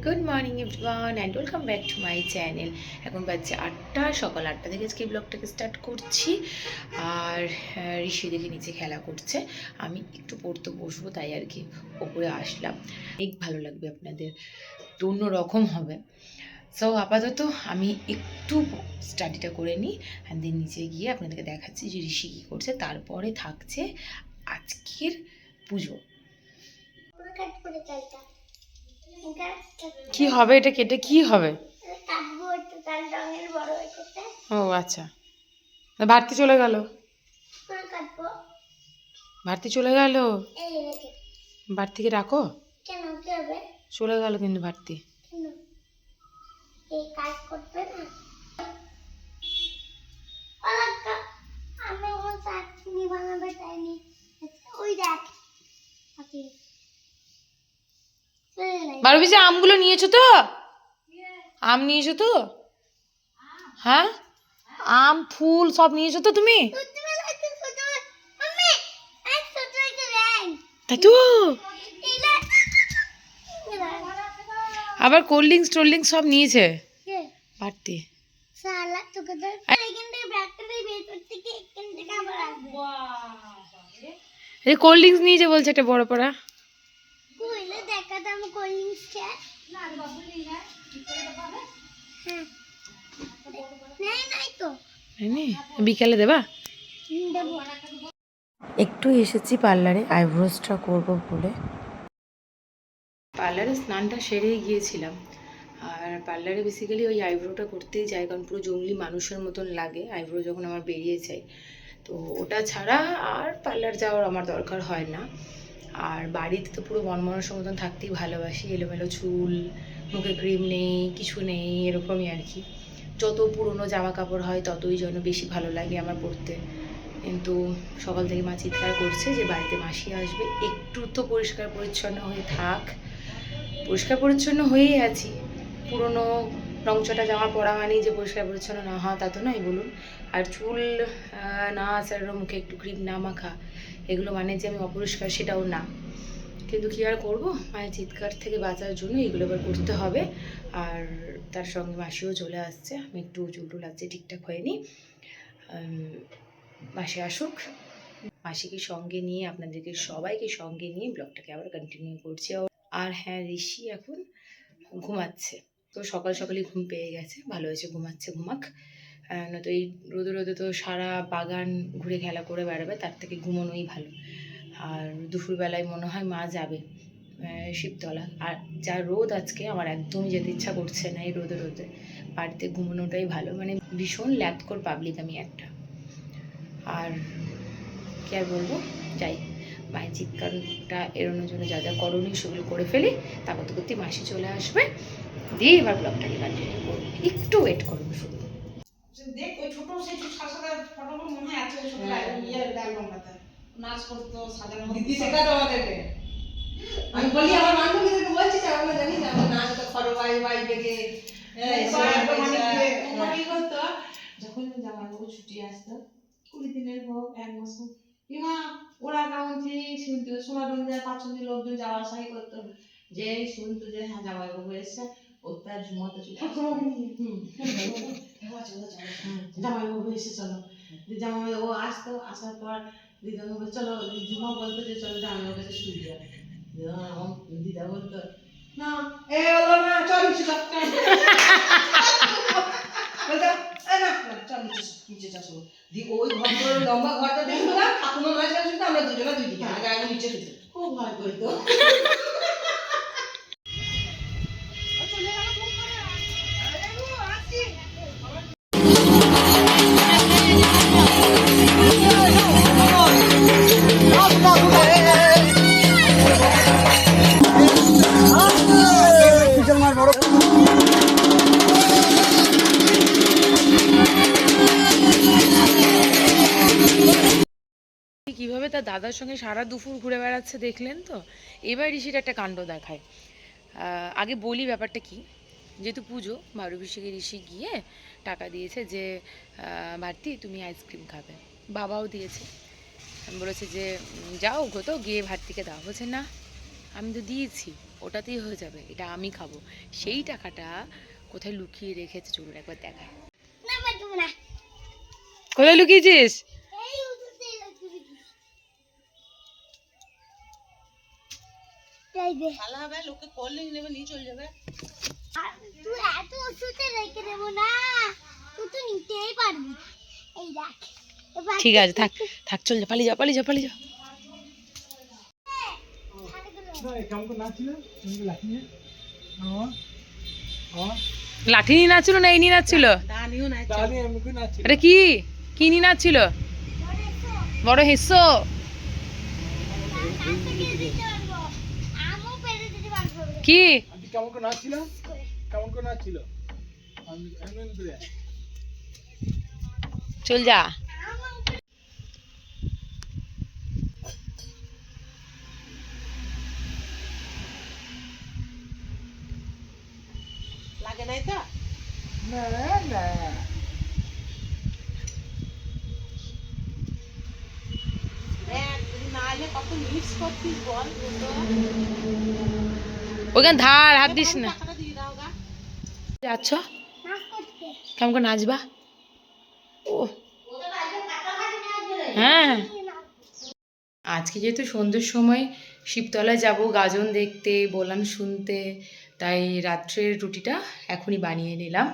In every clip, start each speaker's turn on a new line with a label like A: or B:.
A: Good morning everyone and welcome back to my channel. এখন বাজছে 8টা, সকাল 8টা থেকে আজকে ব্লগটাকে স্টার্ট করছি। আর ঋষি দেখে নিচে খেলা করছে, আমি একটু পড়তে বসবো তাই আর কি ওপরে আসলাম। অনেক ভালো লাগবে আপনাদের, অন্য রকম হবে। সো আপাতত আমি একটু স্টাডিটা করে নিই, অ্যান্ড দেন নিচে গিয়ে আপনাদেরকে দেখাচ্ছি যে ঋষি কী করছে। তারপরে থাকছে আজকের পুজো। কি হবে এটা কেটে? কি হবে? ও আচ্ছা, ভারতী চলে গেল, ভারতী চলে গেল। ভারতীকে রাখো, চলে গেল কিন্তু ভারতী। বারো পিসে আমগুলো নিয়েছো তো? আম নিয়েছো তো? হ্যাঁ, আম ফুল সব নিয়েছো তো তুমি? তাই তো, আবার কোল্ড ড্রিঙ্কস টোল্ড ড্রিঙ্কস সব নিয়েছে ভারতী। এই কোল্ড ড্রিঙ্কস নিয়েছে বলছে, একটা বড় পড়া। বিকালে দেবা? একটু এসেছি পার্লারে আইব্রোসটা করবো বলে। পার্লারে স্নানটা সেরেই গিয়েছিলাম, আর পার্লারে বেসিক্যালি ওই আইব্রোটা করতেই যাই, কারণ পুরো জঙ্গলি মানুষের মতন লাগে আইব্রো যখন আমার বেরিয়ে যায়। তো ওটা ছাড়া আর পার্লার যাওয়ার আমার দরকার হয় না। আর বাড়িতে তো পুরো মনমনসার মতন থাকতেই ভালোবাসি, এলোমেলো চুল, মুখে ক্রিম নেই, কিছু নেই, এরকমই আর কি। যত পুরনো জামা কাপড় হয় ততই যেন বেশি ভালো লাগে আমার পরতে। কিন্তু সকাল থেকে মা চিৎকার করছে যে বাড়িতে মাসি আসবে, একটু তো পরিষ্কার পরিচ্ছন্ন হয়ে থাক। পরিষ্কার পরিচ্ছন্ন হয়েই আছি, পুরনো রংচটা জামা পরা মানেই যে পরিষ্কার পরিচ্ছন্ন না হওয়া তা তো নয় বলুন। আর চুল না আঁচড়ানো, মুখে একটু ক্রিম না মাখা, এগুলো মানে যে আমি অপরিষ্কার সেটাও না। কিন্তু কী আর করবো, মায়ের চিৎকার থেকে বাঁচার জন্য এগুলো এবার করতে হবে। আর তার সঙ্গে মাসিও চলে আসছে, আমি একটু চুল টুল আছে ঠিকঠাক হয়নি, মাসি আসুক। মাসিকে সঙ্গে নিয়ে আপনাদেরকে সবাইকে সঙ্গে নিয়ে ব্লগটাকে আবার কন্টিনিউ করছি। আর হ্যাঁ, ঋষি এখন ঘুমাচ্ছে, তো সকাল সকালই ঘুম পেয়ে গেছে, ভালো হয়েছে ঘুমাচ্ছে, ঘুমাক। নয়তো এই রোদে রোদে তো সারা বাগান ঘুরে খেলা করে বেড়াবে, তার থেকে ঘুমোনোই ভালো। আর দুপুরবেলায় মনে হয় মা যাবে শিবতলা, আর যা রোদ আজকে, আমার একদমই যেতে ইচ্ছা করছে না এই রোদে রোদে। বাড়িতে ঘুমোনোটাই ভালো, মানে ভীষণ ল্যাথকর পাবলিক আমি একটা। আর কি আর বলবো, যাই, মায়ের চিৎকারটা এড়ানোর জন্য যা যা করণীয় সেগুলো করে ফেলি, তারপর তো করতে মাসি চলে আসবে, দিয়ে এবার ব্লগটাকে কন্টিনিউ করবো। একটু ওয়েট করুন শুধু।
B: দেখ ওই ছোট সেই সাদা ফটোগুলো মনে হয় আছে, ছোট অ্যালবামটাতে নাচ করতো সাজানো দিদি শেখাতো আমাদেরকে। আমি বলি আমার বান্ধবীদেরকে বলছি যে আমরা জানি না আমরা নাচ তো খড় বাই বাই বেগে কি করতো যখন জামাইবাবু ছুটি আসতো 20 দিনের হোক 1 মাস হোক, কিংবা ওরা কেমন ঠিক শুনতো, সোনারঞ্জনের পাঁচজনের লোকজন যাওয়া আসাই করতো, যে শুনতো যে হ্যাঁ জামাইবাবু এসছে, ও তার ঝুমাতে চলে জামাইবাবু এসে চলো, জামাইবাবু আসতো, আসার পর দিদা বলতো চলো, ঝুমা বলতো যে চলো জামাইবাবুর কাছে শুই যায়, দিদা বলতো না এ হলো না, চল নিচে চল, চল নিচে চল। ওই ঘরটা লম্বা ঘরটা দেখতো না, ঠাকুমা মাঝে শুনতো, আমরা দুজনে দুই দিকে আগে আগে নিচে শুতো, খুব ভয় করতো।
A: কিভাবে তার দাদার সঙ্গে সারা দুপুর ঘুরে বেড়াচ্ছে দেখলেন তো। এবার ঋষির একটা কাণ্ড দেখায়। আগে বলি ব্যাপারটা কি, যেহেতু পুজো, বারুভিষেকে ঋষি গিয়ে টাকা দিয়েছে যে ভারতী তুমি আইসক্রিম খাবে, বাবাও দিয়েছে, বলেছে যে যাও গো তো গিয়ে ভারতীকে দাও, বলছে না আমি তো দিয়েছি, ওটাতেই হয়ে যাবে, এটা আমি খাবো। সেই টাকাটা কোথায় লুকিয়ে রেখেছে চলুন একবার দেখায়। কোথায় লুকিয়েছিস?
B: ভালো হবে, লোকে কোল্ড ড্রিঙ্ক নেবে নিয়ে চলে যাবে।
C: তুই এত ওষুধে রেখে দেবো না, তুই তো নিতেই পারবি। এই দেখ,
A: ঠিক আছে, থাক থাক, চল যা, পালিয়ে যা, পালিয়ে যা, পালিয়ে যা। লাঠি নিয়ে নাচছিল না এই নিয়ে নাচছিল?
B: দানিও নাই,
A: এটা কি কি নিয়ে নাচছিল? বড় হেসো।
C: আমও পেরে দিতে পারবো।
A: কি
D: কেমন করে নাচছিল? কেমন করে নাচছিল?
A: চল যা।
B: লাগে নাই তো?
D: না না,
B: দেখ যদি না এলে কত মিক্স করতিস বল।
A: ওখানে ধার হাত দিস না।
B: টাকাটা দিয়ে দাও গা।
A: যাচ্ছ
C: নাচ করতে।
A: কেমন করে নাচবা? ও হ্যাঁ, আজকে যেহেতু সন্ধ্যের সময় শিবতলায় যাব গাজন দেখতে, বলান শুনতে, তাই রাত্রের রুটিটা এখনই বানিয়ে নিলাম।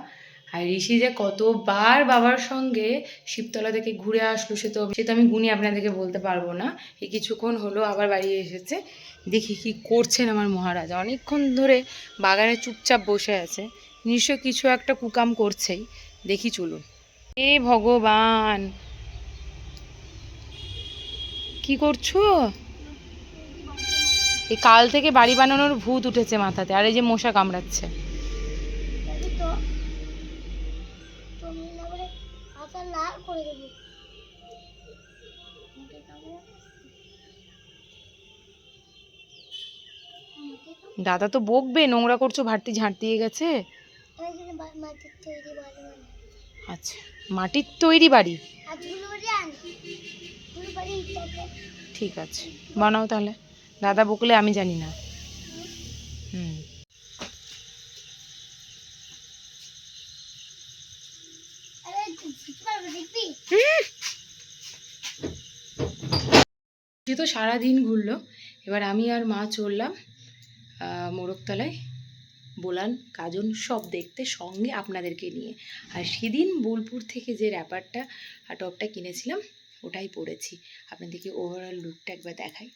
A: আর ঋষি যে কতবার বাবার সঙ্গে শিবতলা থেকে ঘুরে আসলো সে তো আমি গুনি আপনাদেরকে বলতে পারবো না। এই কিছুক্ষণ হলো আবার বাড়ি এসেছে। দেখি কি করছেন আমার মহারাজ, অনেকক্ষণ ধরে বাগানে চুপচাপ বসে আছে, নিশ্চয় কিছু একটা কুকাম করছেই। দেখি চলুন। এ ভগবান, কি করছো? এই কাল থেকে বাড়ি বানানোর ভূত উঠেছে মাথাতে, আর এই যে মশা কামড়াচ্ছে।
C: দেখি তো, তুমি না বলে হাতটা লাল করে দেবো।
A: দাদা তো বকবে, নোংরা করছো, ভারতি ঝাঁট দিয়ে গেছে।
C: মাটির তৈরি বাড়ি বানাবো।
A: আচ্ছা, মাটির তৈরি বাড়ি,
C: আর ধুলোবাড়ি আন, ধুলোবাড়ি ইটাতে।
A: ঠিক আছে বানাও তাহলে। দাদা বকলে আমি জানি না। হুম,
C: আরে বুঝতে পারবো, দেখবি?
A: সে তো সারাদিন ঘুরলো। এবার আমি আর মা চললাম মোরগতলায় বোলান গাজন সব দেখতে, সঙ্গে আপনাদেরকে নিয়ে। আর সেদিন বোলপুর থেকে যে র্যাপারটা আর টপটা কিনেছিলাম ওটাই পরেছি। আপনাদেরকে ওভারঅল লুকটা একবার দেখাই।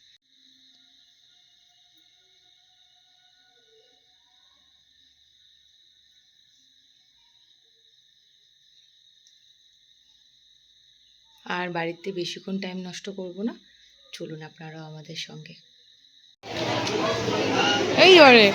A: আর বাড়িতে বেশিক্ষণ টাইম নষ্ট করব না, চলুন আপনারাও আমাদের সঙ্গে। এই ওরে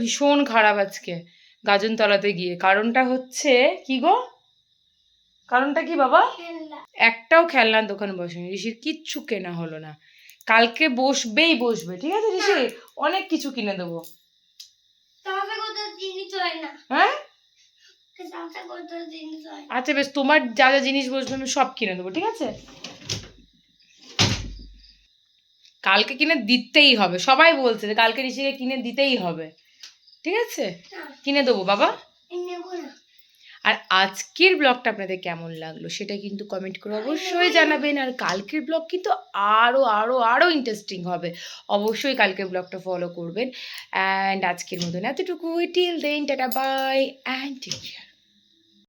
A: ভীষণ খারাপ আজকে গাজনতলাতে গিয়ে। কারণটা হচ্ছে কি গো? কারণটা কি বাবা?
C: খেলনা
A: একটাও খেলনার দোকান বসেনি, ঋষির কিচ্ছু কেনা হলো না। কালকে বসবে, ঠিক আছে ঋষি? অনেক কিছু কিনে দেবো।
C: তাহলে কত জিনিস হয় না,
A: হ্যাঁ
C: তাহলে কত জিনিস হয়।
A: আচ্ছা বেশ, তোমার যা যা জিনিস বসবে আমি সব কিনে দেবো, ঠিক আছে? কালকে কিনে দিতেই হবে, সবাই বলছে যে কালকে ঋষিকে কিনে দিতেই হবে, ঠিক আছে? কিনে দেবো বাবা।
C: নেবো না।
A: আর আজকের ব্লগটা আপনাদের কেমন লাগলো সেটা কিন্তু কমেন্ট করে অবশ্যই জানাবেন। আর কালকের ব্লগ কিন্তু আরও আরও আরও ইন্টারেস্টিং হবে, অবশ্যই কালকের ব্লগটা ফলো করবেন। অ্যান্ড আজকের মতন এতটুকু, till then tata bye and take care.